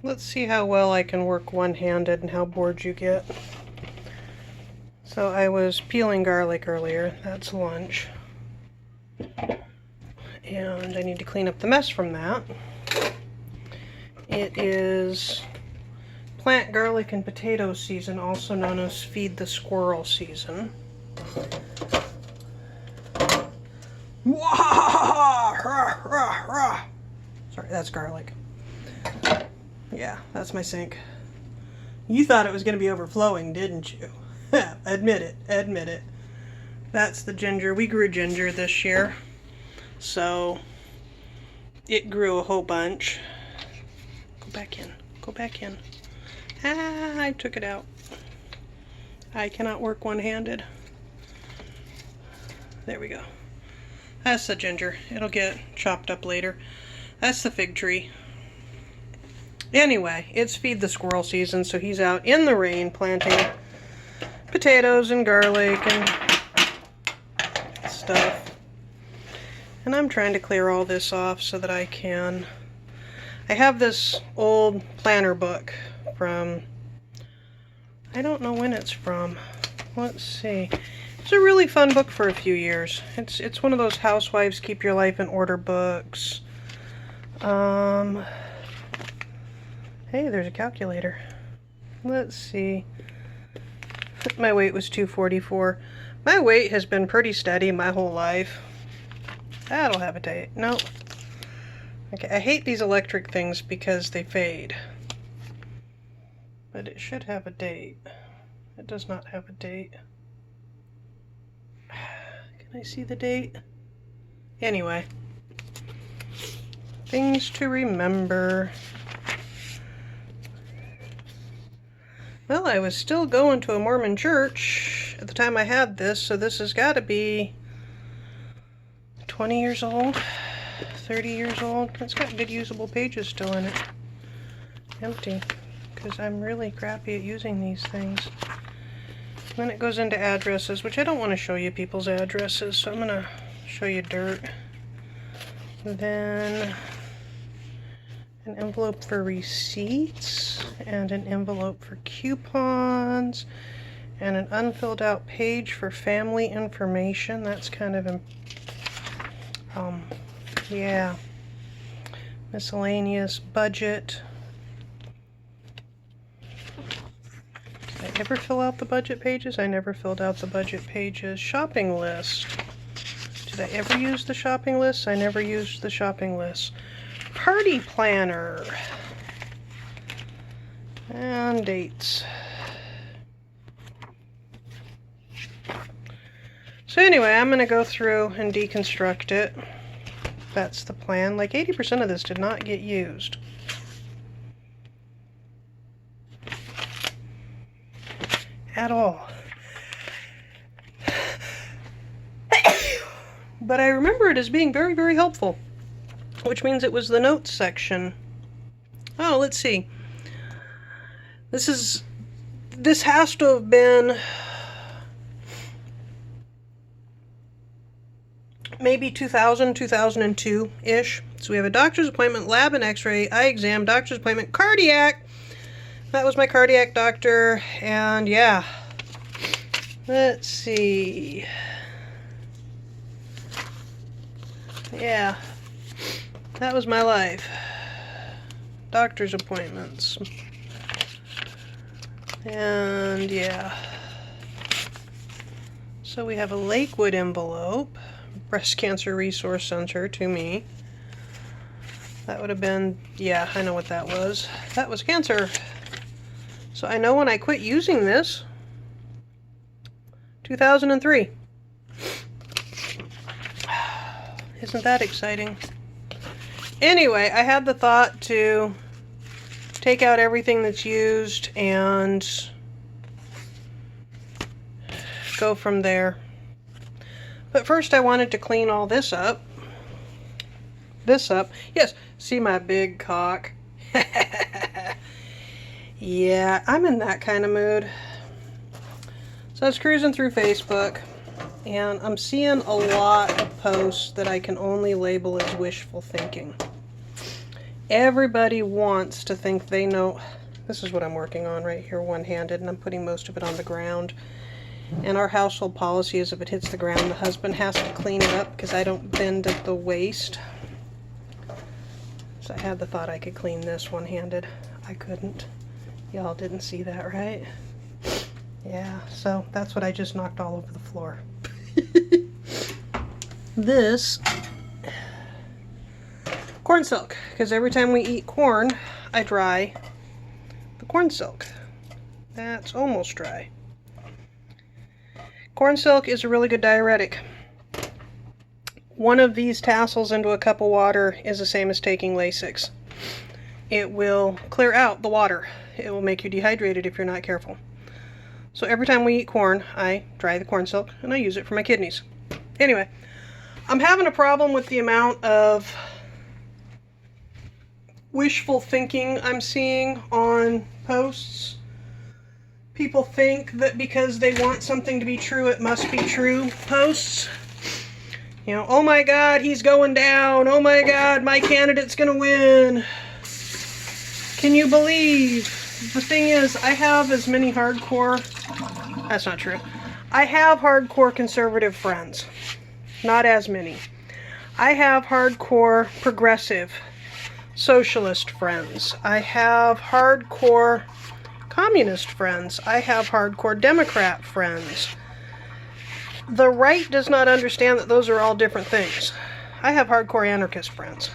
Let's see how well I can work one-handed and how bored you get. So I was peeling garlic earlier. That's lunch. And I need to clean up the mess from that. It is plant garlic and potato season, also known as feed the squirrel season. Sorry, that's garlic. Yeah, that's my sink. You thought it was going to be overflowing, didn't you? Admit it, admit it. That's the ginger. We grew ginger this year, so it grew a whole bunch. Go back in, go back in. Ah, I took it out. I cannot work one-handed. There we go. That's the ginger. It'll get chopped up later. That's the fig tree. Anyway, it's feed the squirrel season, so he's out in the rain planting potatoes and garlic and stuff. And I'm trying to clear all this off so that I can... I have this old planner book from... I don't know when it's from. Let's see. It's a really fun book for a few years. It's one of those housewives keep your life in order books. Hey, there's a calculator. Let's see. My weight was 244. My weight has been pretty steady my whole life. That'll have a date. No. Okay, I hate these electric things because they fade. But it should have a date. It does not have a date. Can I see the date? Anyway. Things to remember. Well, I was still going to a Mormon church at the time I had this, so this has got to be 20 years old, 30 years old. It's got good usable pages still in it. Empty, because I'm really crappy at using these things. Then it goes into addresses, which I don't want to show you people's addresses, so I'm going to show you dirt. Then an envelope for receipts, and an envelope for coupons, and an unfilled out page for family information. That's kind of, yeah. Miscellaneous budget. Did I ever fill out the budget pages? I never filled out the budget pages. Shopping list. Did I ever use the shopping list? I never used the shopping list. Party planner. And dates. So anyway, I'm going to go through and deconstruct it. That's the plan. Like 80% of this did not get used. At all. But I remember it as being very, very helpful. Which means it was the notes section. Oh, let's see. This has to have been maybe 2000, 2002-ish. So we have a doctor's appointment, lab and x-ray, eye exam, doctor's appointment, cardiac. That was my cardiac doctor, and yeah. Let's see. Yeah. That was my life. Doctor's appointments. And yeah. So we have a Lakewood envelope. Breast Cancer Resource Center to me. That would have been, yeah, I know what that was. That was cancer. So I know when I quit using this. 2003. Isn't that exciting? Anyway, I had the thought to take out everything that's used and go from there. But first I wanted to clean all this up. Yes, see my big cock? Yeah, I'm in that kind of mood. So I was cruising through Facebook, and I'm seeing a lot of posts that I can only label as wishful thinking. Everybody wants to think they know. This is what I'm working on right here, one-handed, and I'm putting most of it on the ground. And our household policy is if it hits the ground, the husband has to clean it up because I don't bend at the waist. So I had the thought I could clean this one-handed. I couldn't. Y'all didn't see that, right? Yeah, so that's what I just knocked all over the floor. This corn silk, because every time we eat corn, I dry the corn silk. That's almost dry. Corn silk is a really good diuretic. One of these tassels into a cup of water is the same as taking Lasix. It will clear out the water. It will make you dehydrated if you're not careful. So every time we eat corn, I dry the corn silk and I use it for my kidneys. Anyway, I'm having a problem with the amount of wishful thinking I'm seeing on posts. People think that because they want something to be true, it must be true posts. You know, oh my God, he's going down. Oh my God, my candidate's gonna win. Can you believe? The thing is, I have as many hardcore, that's not true. I have hardcore conservative friends. Not as many. I have hardcore progressive socialist friends. I have hardcore communist friends. I have hardcore Democrat friends. The right does not understand that those are all different things. I have hardcore anarchist friends.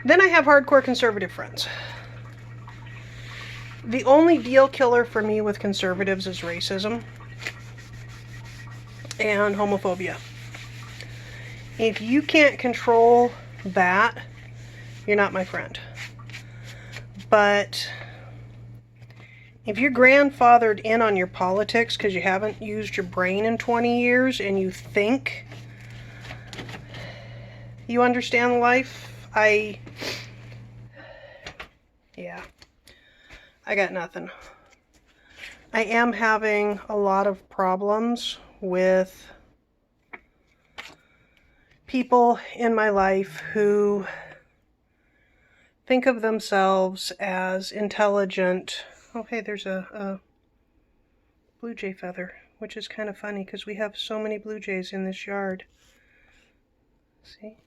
Then I have hardcore conservative friends. The only deal killer for me with conservatives is racism and homophobia. If you can't control that, you're not my friend. But if you're grandfathered in on your politics because you haven't used your brain in 20 years and you think you understand life, yeah, I got nothing. I am having a lot of problems with people in my life who think of themselves as intelligent. Oh, hey, there's a blue jay feather, which is kind of funny because we have so many blue jays in this yard. See?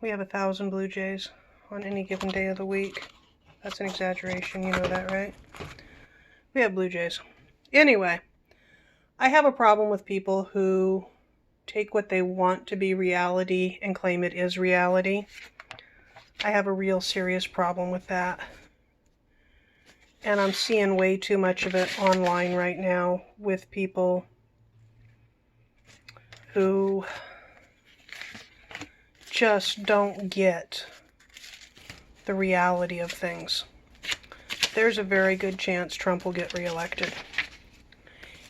We have 1,000 blue jays on any given day of the week. That's an exaggeration, you know that, right? We have blue jays. Anyway, I have a problem with people who take what they want to be reality and claim it is reality. I have a real serious problem with that. And I'm seeing way too much of it online right now with people who just don't get the reality of things. There's a very good chance Trump will get reelected.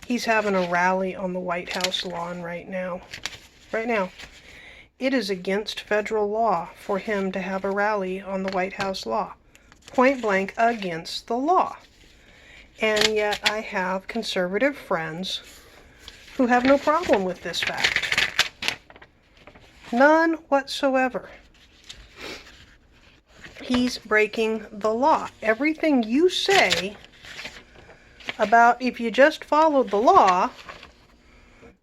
He's having a rally on the White House lawn right now. Right now. It is against federal law for him to have a rally on the White House law. Point blank against the law. And yet I have conservative friends who have no problem with this fact. None whatsoever. He's breaking the law. Everything you say about if you just followed the law,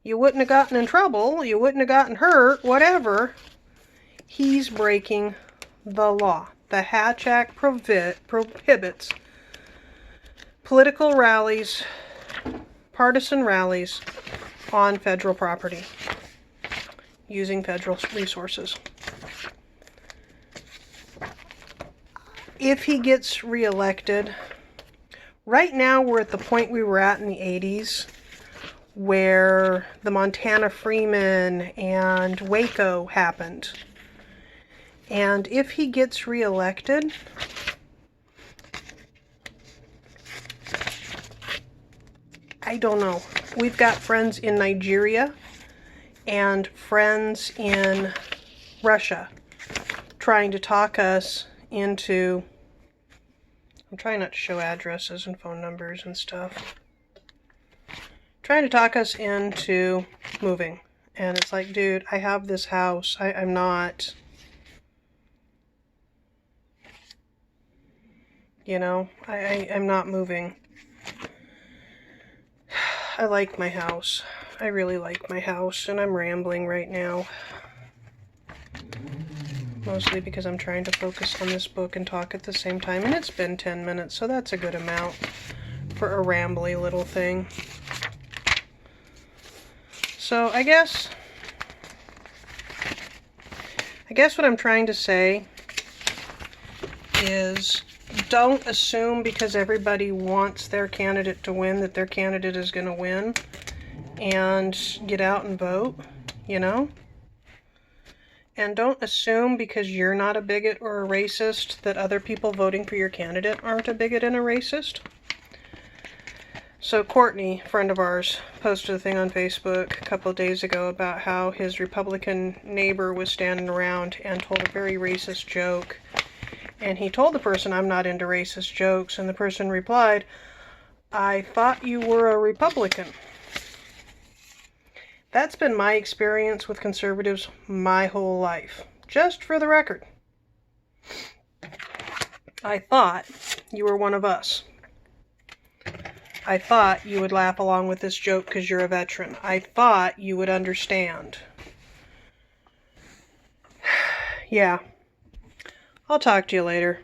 you wouldn't have gotten in trouble, you wouldn't have gotten hurt, whatever. He's breaking the law. The Hatch Act prohibits political rallies, partisan rallies on federal property using federal resources. If he gets reelected, right now we're at the point we were at in the 80s where the Montana Freeman and Waco happened. And if he gets reelected, I don't know. We've got friends in Nigeria and friends in Russia trying to talk us into, I'm trying not to show addresses and phone numbers and stuff, trying to talk us into moving And it's like, dude, I have this house. I'm not, you know, I'm not moving. I like my house. I really like my house, and I'm rambling right now. Mostly because I'm trying to focus on this book and talk at the same time, and it's been 10 minutes, so that's a good amount for a rambly little thing. So I guess what I'm trying to say is, don't assume because everybody wants their candidate to win that their candidate is going to win, and get out and vote, you know? And don't assume because you're not a bigot or a racist that other people voting for your candidate aren't a bigot and a racist. So Courtney, a friend of ours, posted a thing on Facebook a couple of days ago about how his Republican neighbor was standing around and told a very racist joke. And he told the person, "I'm not into racist jokes," and the person replied, "I thought you were a Republican." That's been my experience with conservatives my whole life. Just for the record. I thought you were one of us. I thought you would laugh along with this joke because you're a veteran. I thought you would understand. Yeah. I'll talk to you later.